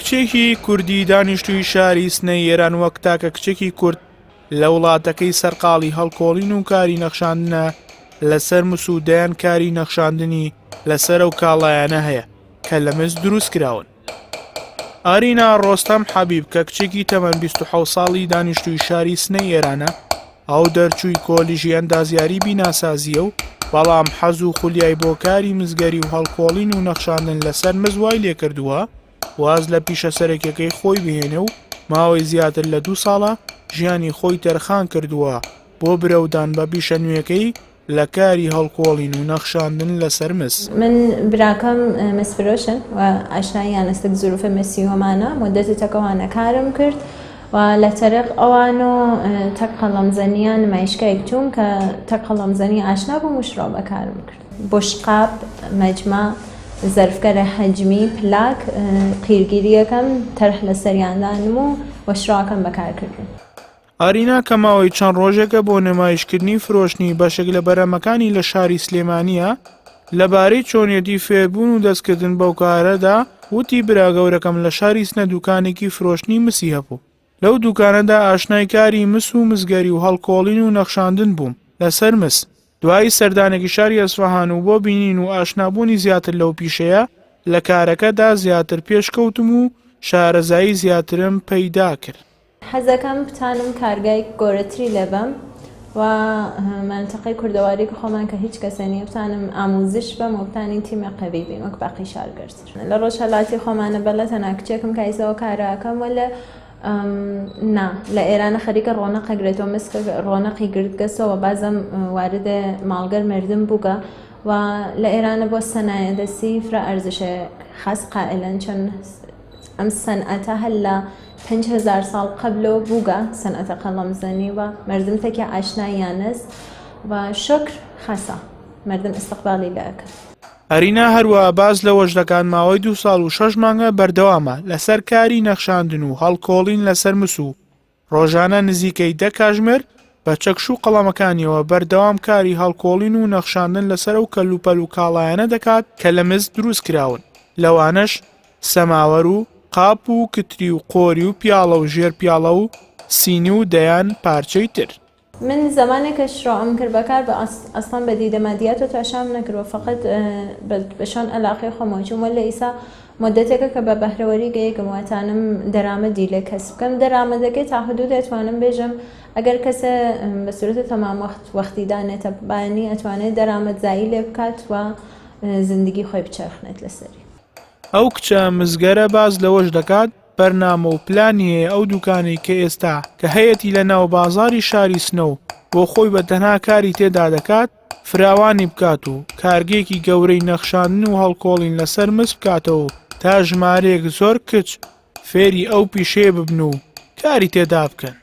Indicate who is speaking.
Speaker 1: کچێکی کوردی دانیشتووی شاری سنەی ئێران وەک تاکە کچێکی کورد لە وڵاتەکەی سەرقاڵی هەڵکۆڵین و کاری نەخشاندنە لەسەر مسوودیان کاری نەخشاندنی لەسەر ئەو کاڵایانە هەیە کە لە مزد دروست کراون. ئارینا ڕۆستەم حەبیب کە کچێکی تەمەن 27 ساڵی دانیشتووی شاری سنەی ئێرانە ئەو دەرچووی کۆلیژی ئەندازیاری بیناسازیە و بەڵام حەز و خولیای بۆ کاری مزگەری و هەڵکۆڵین و نەخشاندن لەسەر مزوای لێکردووە واز لە پیشە سەرەکیەکەی خۆی بهێنێ و ماوەی زیاتر لە 2 ساڵە ژیانی خۆی تەرخان کردووە بۆ برەودان بە پیشە نوێەکەی لە کاری هەڵکۆڵین و نەخشاندن لەسەر مس.
Speaker 2: من براکەم مسفرۆشن و ئاشناییان ئەستە زروفە مەسیۆمانە مدەتی تەکەوانە کارم کرد و لە تەرق ئەوان و تەک قەڵەمزەنیان نمایشگایەک چوون کە تەک قەڵەمزەنی ئاشنا بوو مشڕۆ بەکارم کرد. بۆشقاب، مەجمە، زەرفگەرە حەجمی، پلاک، قیرگیریەکەم تەرح لە سەریاندانم و وەشراکەم بەکارکردن.
Speaker 1: ئارینا کە ماوەی چەند ڕۆژێکە بۆ نمایشکردنی فرۆشتنی بەشێک لە بەرەمەکانی لە شاری سلێمانیە لەبارەی چۆنیەتی فێربوون و دەستکردن بەو کارەدا وتی برا گەورەکەم لە شاری سنە دوکانێکی فرۆشتنی مسی هەبوو. لەو دوکانەدا ئاشنای کاری مس و مزگەری و هەڵکۆڵین و نەخشاندن بووم لەسەر مس. دوایی سەردانێکی شاری ئەسفەهان و بۆ بینین و ئاشنابوونی زیاتر لەو پیشەیە لە کارەکەدا زیاتر پێشکەوتم و شارەزایی زیاترم پەیدا کرد.
Speaker 2: حەزەکەم بتانم کارگای گۆرەتری لەبەم و منتەقەی کوردەواری کە خۆمان کە هیچ کەسە نییە بتانم ئاموزش بەم و بتانین تیمە قەوی بین وەک باقی شارگەرتر. لە ڕۆژهەڵاتی خۆمانە بەلە تەنها کچێکم کایسەوە کاراکەم وەلە نا لە ئێرانە خەریکە ڕۆنەق ئەگرێتەوە مسکە ڕۆنەقی گرتگەسەوە بازم واردە ماڵگەر مردم بووگە و لە ئێرانە بۆ سەنایە دەستی فرە ئەرزشە خاص قائلن چەند ئەم سەنعەتە هەل لە 5000 ساڵ قبلەوە بووگە سەنعەتە قەڵەمزەنی و مردم تێکی ئاشنایانەس و شکر خەسە مردم ئستقبالی لەکە.
Speaker 1: ئەرینا هەروە باز لەوەش دەکات ماوەی 2 ساڵ و 6 مانگە بەردەوامە لەسەر کاری نەخشاندن و هەڵکۆڵین لەسەر مسو ڕۆژانە نزیکەی 10 کاتژمێر بە چەکش و قەڵەمەکانیەوە بەردەوام کاری هەڵکۆڵین و نەخشاندن لەسەر ئەو کەلوپەل و کاڵایانە دەکات کە لە مزد دروست کراون. لەوانەش سەماوەر و قاپ و کتری و قۆری و پیاڵە و ژێر پیاڵە و سینی و دەیان پارچەی تر.
Speaker 2: من زمانێکە شڕۆم کرد بەکار بە ئەسڵان بە دیدەمەدیات و تاشام نەکردوە فقط بەشان ئەلاقی خۆمەچوومە لە ئیسا مدەتێکە کە بە بەهرەوەری گەیەکم واتانم دەرامەدی لە کەس بکەم دەرامەدەکەی تا حدود ئەتوانم بێژم ئەگەر کەسە بە سورەتە تەمام وەختی دانێتە بانی ئەتوانێت دەرامەتزایی لێ بکات و زندگی خۆی بچەرخنێت لەسەری.
Speaker 1: ئەو کچە مزگەرە باز لەوەش دەکات بەرنامە و پلانی هەیە ئەو دوکانەی کە ئێستا کە هەیەی لە ناو بازاری شاری سنە و بۆ خۆی بە تەنها کاری تێدا دەکات فراوانی بکات و کارگێکی گەورەی نەخشاندن و هەڵکۆڵین لەسەر مس بکاتەوە تا ژمارەیەک زۆر کچ فێری ئەو پیشێ ببن و کاری تێدا بکەن.